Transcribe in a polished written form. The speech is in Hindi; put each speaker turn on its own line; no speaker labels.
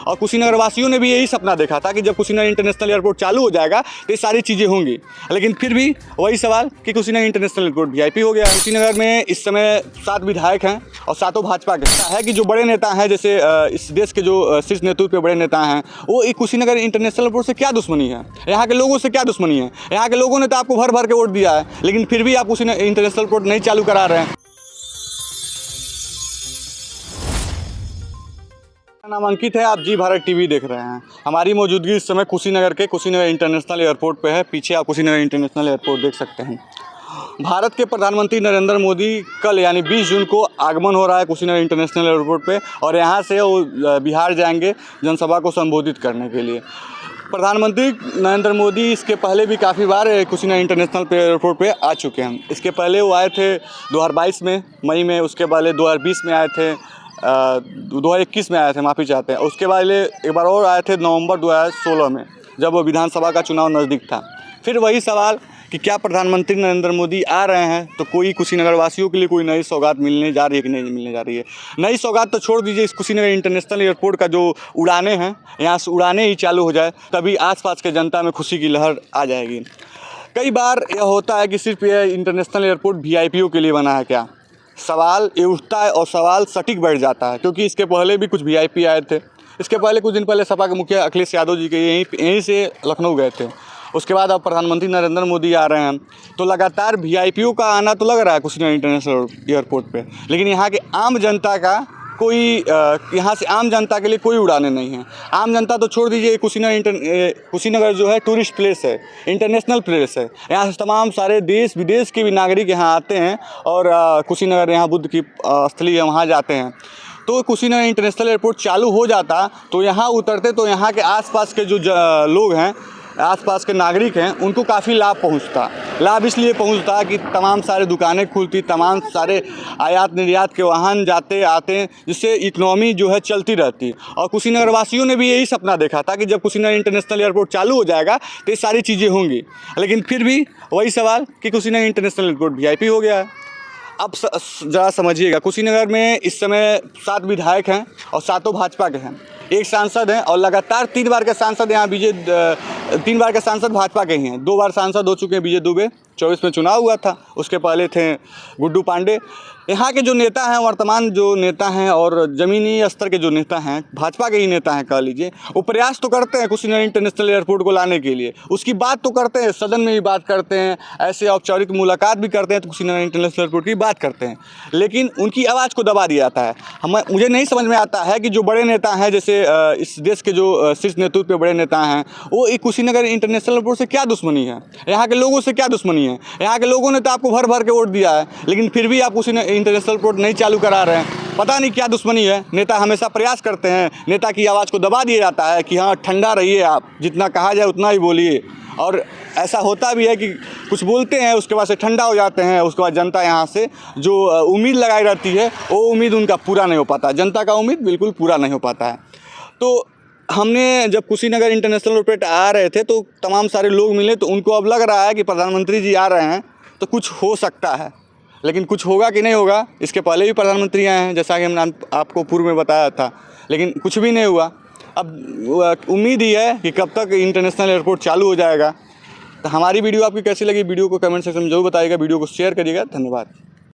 और कुशीनगर वासियों ने भी यही सपना देखा था कि जब कुशीनगर इंटरनेशनल एयरपोर्ट चालू हो जाएगा तो ये सारी चीज़ें होंगी। लेकिन फिर भी वही सवाल कि कुशीनगर इंटरनेशनल एयरपोर्ट VIP हो गया। कुशीनगर में इस समय 7 विधायक हैं और 7 भाजपा के है कि जो बड़े नेता हैं, जैसे इस देश के जो शीर्ष नेतृत्व पे बड़े नेता हैं, वो कुशीनगर इंटरनेशनल एयरपोर्ट से क्या दुश्मनी है, यहाँ के लोगों से क्या दुश्मनी है। यहाँ के लोगों ने तो आपको भर भर के वोट दिया है, लेकिन फिर भी आप कुशीनगर इंटरनेशनल एयरपोर्ट नहीं चालू करा रहे हैं। नाम अंकित है, आप जी भारत टीवी देख रहे हैं। हमारी मौजूदगी इस समय कुशीनगर के कुशीनगर इंटरनेशनल एयरपोर्ट पे है। पीछे आप कुशीनगर इंटरनेशनल एयरपोर्ट देख सकते हैं। भारत के प्रधानमंत्री नरेंद्र मोदी कल यानी 20 जून को आगमन हो रहा है कुशीनगर इंटरनेशनल एयरपोर्ट पे, और यहाँ से वो बिहार जाएंगे जनसभा को संबोधित करने के लिए। प्रधानमंत्री नरेंद्र मोदी इसके पहले भी काफ़ी बार कुशीनगर इंटरनेशनल एयरपोर्ट पे आ चुके हैं। इसके पहले वो आए थे 2022 में मई में, उसके पहले 2020 में आए थे, 2021 में आए थे, माफ़ी चाहते हैं। उसके बाद एक बार और आए थे नवंबर 2016 में, जब वो विधानसभा का चुनाव नज़दीक था। फिर वही सवाल कि क्या प्रधानमंत्री नरेंद्र मोदी आ रहे हैं तो कोई कुशीनगर वासियों के लिए कोई नई सौगात मिलने जा रही है कि नहीं मिलने जा रही है। नई सौगात तो छोड़ दीजिए, इस कुशीनगर इंटरनेशनल एयरपोर्ट का जो उड़ानें हैं, यहाँ से उड़ानें ही चालू हो जाए तभी आसपास के जनता में खुशी की लहर आ जाएगी। कई बार यह होता है कि सिर्फ ये इंटरनेशनल एयरपोर्ट VIPों के लिए बना है क्या, सवाल ये उठता है और सवाल सटीक बैठ जाता है, क्योंकि इसके पहले भी कुछ VIP आए थे। इसके पहले कुछ दिन पहले सपा के मुखिया अखिलेश यादव जी के यहीं से लखनऊ गए थे। उसके बाद अब प्रधानमंत्री नरेंद्र मोदी आ रहे हैं, तो लगातार VIPों का आना तो लग रहा है कुशीनगर इंटरनेशनल एयरपोर्ट पे, लेकिन यहाँ के आम जनता का कोई यहाँ से आम जनता के लिए कोई उड़ाने नहीं है। आम जनता तो छोड़ दीजिए, कुशीनगर जो है टूरिस्ट प्लेस है, इंटरनेशनल प्लेस है। यहाँ से तमाम सारे देश विदेश के भी नागरिक यहाँ आते हैं और कुशीनगर यहाँ बुद्ध की स्थली है, वहाँ जाते हैं। तो कुशीनगर इंटरनेशनल एयरपोर्ट चालू हो जाता तो यहाँ उतरते तो यहाँ के आसपास के जो लोग हैं, आसपास के नागरिक हैं, उनको काफ़ी लाभ पहुंचता। लाभ इसलिए पहुंचता कि तमाम सारे दुकानें खुलती, तमाम सारे आयात निर्यात के वाहन जाते आते, जिससे इकनॉमी जो है चलती रहती। और कुशीनगर वासियों ने भी यही सपना देखा था कि जब कुशीनगर इंटरनेशनल एयरपोर्ट चालू हो जाएगा तो ये सारी चीज़ें होंगी। लेकिन फिर भी वही सवाल कि कुशीनगर इंटरनेशनल एयरपोर्ट VIP हो गया है। अब ज़रा समझिएगा, कुशीनगर में इस समय 7 विधायक हैं और 7 भाजपा के हैं, 1 सांसद हैं और लगातार 3 बार के सांसद यहाँ 3 बार के सांसद भाजपा के ही हैं। 2 बार सांसद हो चुके हैं विजय दुबे, 24 में चुनाव हुआ था, उसके पहले थे गुड्डू पांडे। यहाँ के जो नेता हैं, वर्तमान जो नेता हैं और ज़मीनी स्तर के जो नेता हैं, भाजपा के ही नेता हैं कह लीजिए, वो प्रयास तो करते हैं कुशीनगर इंटरनेशनल एयरपोर्ट को लाने के लिए, उसकी बात तो करते हैं, सदन में भी बात करते हैं, ऐसे औपचारिक मुलाकात भी करते हैं, तो कुशीनगर इंटरनेशनल एयरपोर्ट की बात करते हैं, लेकिन उनकी आवाज़ को दबा दिया जाता है। मुझे नहीं समझ में आता है कि जो बड़े नेता हैं, जैसे इस देश के जो शीर्ष नेतृत्व पे बड़े नेता हैं, वो कुशीनगर इंटरनेशनल एयरपोर्ट से क्या दुश्मनी है, यहाँ के लोगों से क्या दुश्मनी है। यहाँ के लोगों ने तो आपको भर भर के वोट दिया है, लेकिन फिर भी आप कुशीनगर इंटरनेशनल एयरपोर्ट नहीं चालू करा रहे हैं। पता नहीं क्या दुश्मनी है। नेता हमेशा प्रयास करते हैं, नेता की आवाज़ को दबा दिया जाता है कि हाँ ठंडा रहिए, आप जितना कहा जाए उतना ही बोलिए। और ऐसा होता भी है कि कुछ बोलते हैं, उसके बाद से ठंडा हो जाते हैं। उसके बाद जनता यहाँ से जो उम्मीद लगाई रहती है, वो उम्मीद उनका पूरा नहीं हो पाता, जनता का उम्मीद बिल्कुल पूरा नहीं हो पाता है। तो हमने जब कुशीनगर इंटरनेशनल एयरपोर्ट आ रहे थे तो तमाम सारे लोग मिले, तो उनको अब लग रहा है कि प्रधानमंत्री जी आ रहे हैं तो कुछ हो सकता है, लेकिन कुछ होगा कि नहीं होगा। इसके पहले भी प्रधानमंत्री आए हैं, जैसा कि हमने आपको पूर्व में बताया था, लेकिन कुछ भी नहीं हुआ। अब उम्मीद ही है कि कब तक इंटरनेशनल एयरपोर्ट चालू हो जाएगा। तो हमारी वीडियो आपकी कैसी लगी, वीडियो को कमेंट सेक्शन में जरूर बताइएगा, वीडियो को शेयर करिएगा। धन्यवाद।